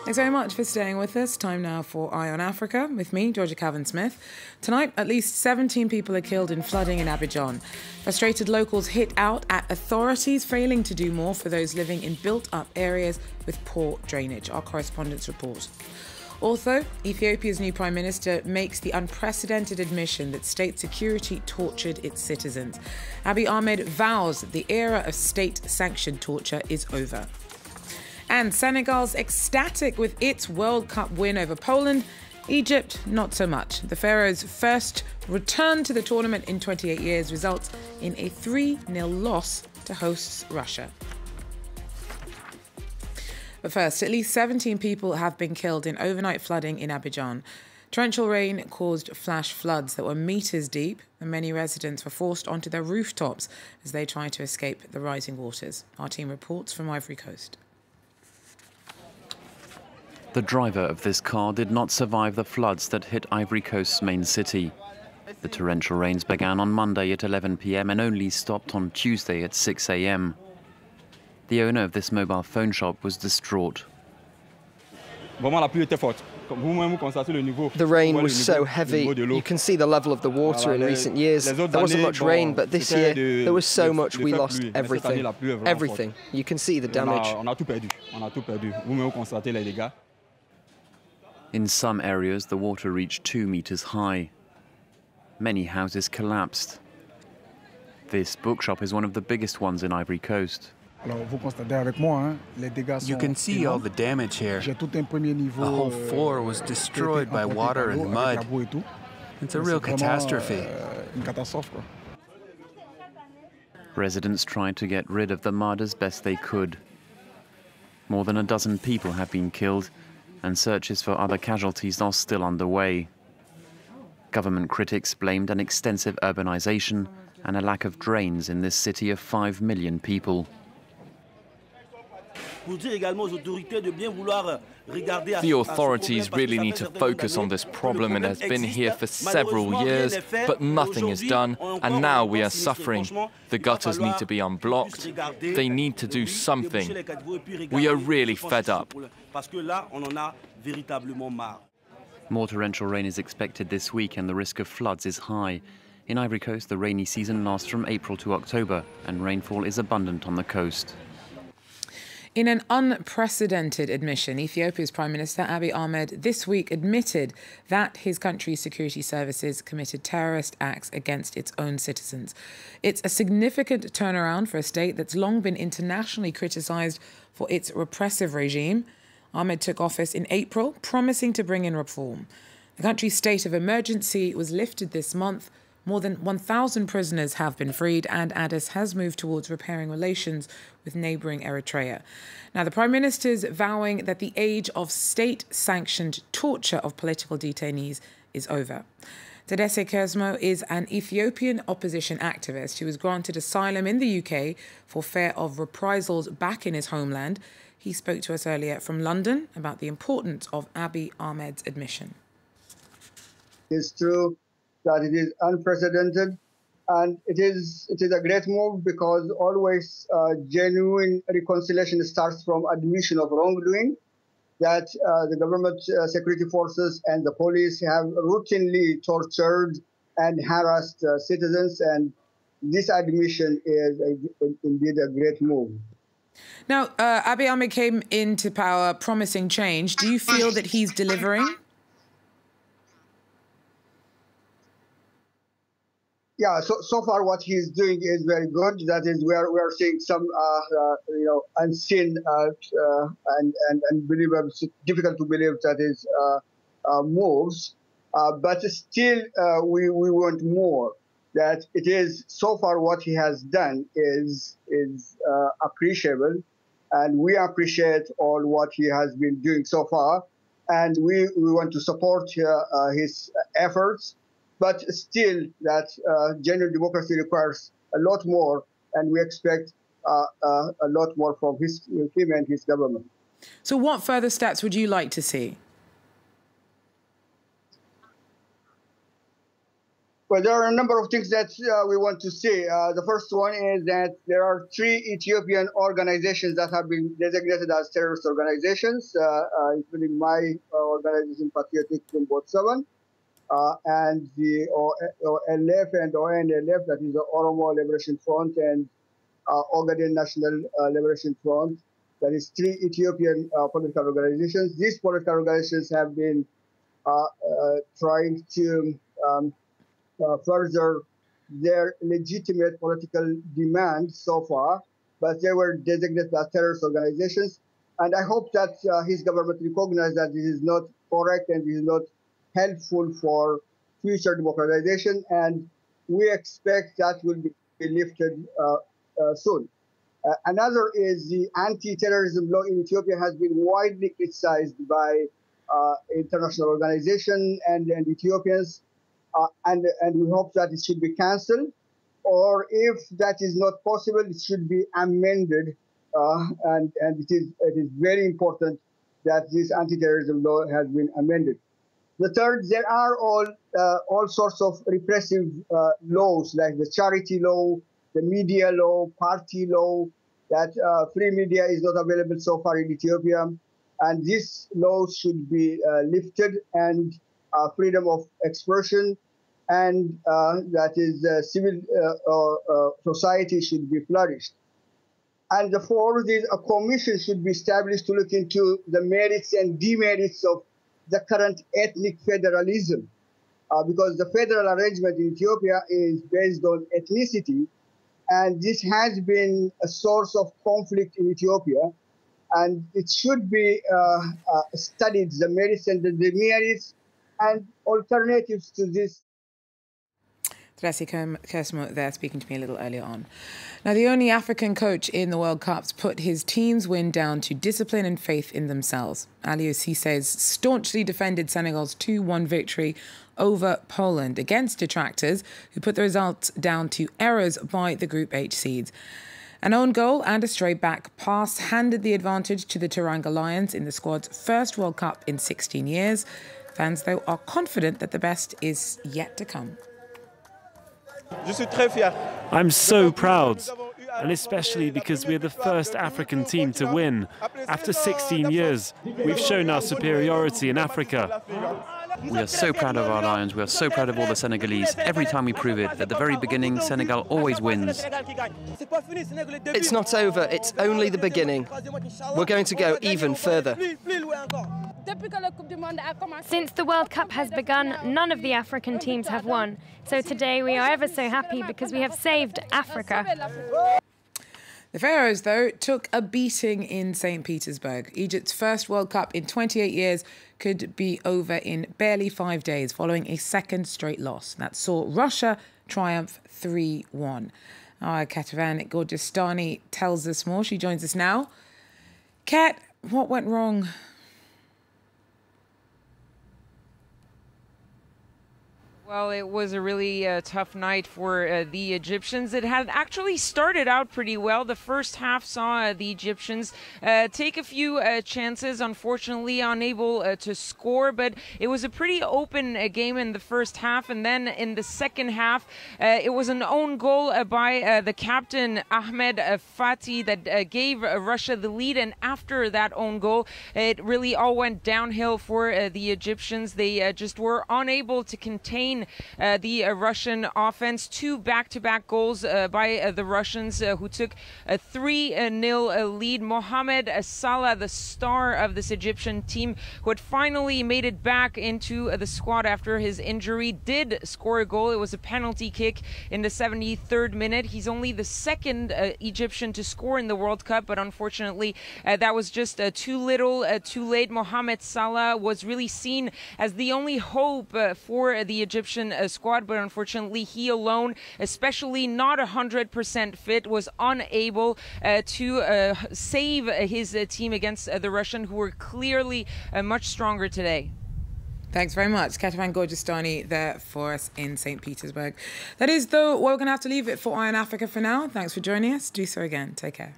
Thanks very much for staying with us. Time now for Eye on Africa with me, Georgia Calvin-Smith. Tonight, at least 17 people are killed in flooding in Abidjan. Frustrated locals hit out at authorities failing to do more for those living in built-up areas with poor drainage. Our correspondents report. Also, Ethiopia's new Prime Minister makes the unprecedented admission that state security tortured its citizens. Abiy Ahmed vows that the era of state-sanctioned torture is over. And Senegal's ecstatic with its World Cup win over Poland. Egypt, not so much. The Pharaohs' first return to the tournament in 28 years results in a 3-0 loss to hosts Russia. But first, at least 17 people have been killed in overnight flooding in Abidjan. Torrential rain caused flash floods that were meters deep, and many residents were forced onto their rooftops as they tried to escape the rising waters. Our team reports from Ivory Coast. The driver of this car did not survive the floods that hit Ivory Coast's main city. The torrential rains began on Monday at 11 p.m. and only stopped on Tuesday at 6 a.m. The owner of this mobile phone shop was distraught. The rain was so heavy. You can see the level of the water in recent years. There wasn't much rain, but this year there was so much we lost everything. Everything. You can see the damage. In some areas, the water reached 2 meters high. Many houses collapsed. This bookshop is one of the biggest ones in Ivory Coast. You can see all the damage here. The whole floor was destroyed by water and mud. It's a real catastrophe. Residents tried to get rid of the mud as best they could. More than a dozen people have been killed, and searches for other casualties are still underway. Government critics blamed an extensive urbanization and a lack of drains in this city of 5 million people. The authorities really need to focus on this problem. It has been here for several years, but nothing is done, and now we are suffering. The gutters need to be unblocked. They need to do something. We are really fed up. More torrential rain is expected this week, and the risk of floods is high. In Ivory Coast, the rainy season lasts from April to October, and rainfall is abundant on the coast. In an unprecedented admission, Ethiopia's Prime Minister Abiy Ahmed this week admitted that his country's security services committed terrorist acts against its own citizens. It's a significant turnaround for a state that's long been internationally criticised for its repressive regime. Ahmed took office in April, promising to bring in reform. The country's state of emergency was lifted this month. More than 1,000 prisoners have been freed, and Addis has moved towards repairing relations with neighbouring Eritrea. Now, the Prime Minister's vowing that the age of state-sanctioned torture of political detainees is over. Tadesse Kezmo is an Ethiopian opposition activist who was granted asylum in the UK for fear of reprisals back in his homeland. He spoke to us earlier from London about the importance of Abiy Ahmed's admission. It's true that it is unprecedented, and it is a great move because always genuine reconciliation starts from admission of wrongdoing, that the government security forces and the police have routinely tortured and harassed citizens, and this admission is indeed a great move. Now, Abiy Ahmed came into power promising change. Do you feel that he's delivering? Yeah, so far what he's doing is very good. That is, we are seeing some unseen and unbelievable, difficult to believe that is moves, but still we want more. That it is so far what he has done is appreciable, and we appreciate all what he has been doing so far, and we want to support his efforts. But still, that genuine democracy requires a lot more, and we expect a lot more from him and his government. So what further steps would you like to see? Well, there are a number of things that we want to say. The first one is that there are 3 Ethiopian organizations that have been designated as terrorist organizations, including my organization, Patriotic Board 7, and the OLF and ONLF, that is the Oromo Liberation Front, and Ogaden National Liberation Front. That is 3 Ethiopian political organizations. These political organizations have been trying to further their legitimate political demands so far, but they were designated as terrorist organizations. And I hope that his government recognizes that this is not correct and this is not helpful for future democratization, and we expect that will be lifted soon. Another is the anti-terrorism law in Ethiopia has been widely criticized by international organizations and Ethiopians. And we hope that it should be cancelled, or if that is not possible, it should be amended. And it is very important that this anti-terrorism law has been amended. The third, there are all sorts of repressive laws, like the charity law, the media law, party law, that free media is not available so far in Ethiopia. And these laws should be lifted, and freedom of expression and that is civil society should be flourished. And the fourth is a commission should be established to look into the merits and demerits of the current ethnic federalism, because the federal arrangement in Ethiopia is based on ethnicity, and this has been a source of conflict in Ethiopia. And it should be studied, the merits and the demerits and alternatives to this. Tracy Kersmo there speaking to me a little earlier on. Now, the only African coach in the World Cups put his team's win down to discipline and faith in themselves. Aliou Cissé staunchly defended Senegal's 2-1 victory over Poland against detractors who put the result down to errors by the Group H seeds. An own goal and a straight back pass handed the advantage to the Teranga Lions in the squad's first World Cup in 16 years. Fans, though, are confident that the best is yet to come. I'm so proud, and especially because we're the first African team to win. After 16 years, we've shown our superiority in Africa. We are so proud of our Lions, we are so proud of all the Senegalese. Every time we prove it, at the very beginning, Senegal always wins. It's not over, it's only the beginning. We're going to go even further. Since the World Cup has begun, none of the African teams have won. So today we are ever so happy because we have saved Africa. The Pharaohs, though, took a beating in St. Petersburg. Egypt's first World Cup in 28 years could be over in barely 5 days following a second straight loss. That saw Russia triumph 3-1. Katavan Gorgistani tells us more. She joins us now. Kat, what went wrong? Well, it was a really tough night for the Egyptians. It had actually started out pretty well. The first half saw the Egyptians take a few chances, unfortunately unable to score, but it was a pretty open game in the first half. And then in the second half, it was an own goal by the captain, Ahmed Fatih, that gave Russia the lead. And after that own goal, it really all went downhill for the Egyptians. They just were unable to contain the Russian offense. 2 back-to-back goals by the Russians, who took a 3-0 lead. Mohamed Salah, the star of this Egyptian team, who had finally made it back into the squad after his injury, did score a goal. It was a penalty kick in the 73rd minute. He's only the second Egyptian to score in the World Cup, but unfortunately that was just too little, too late. Mohamed Salah was really seen as the only hope for the Egyptian squad, but unfortunately he alone, especially not 100% fit, was unable to save his team against the Russian, who were clearly much stronger today. Thanks very much. Katavan Gorgistani there for us in St. Petersburg. That is, though, we're going to have to leave it for Eye on Africa for now. Thanks for joining us. Do so again. Take care.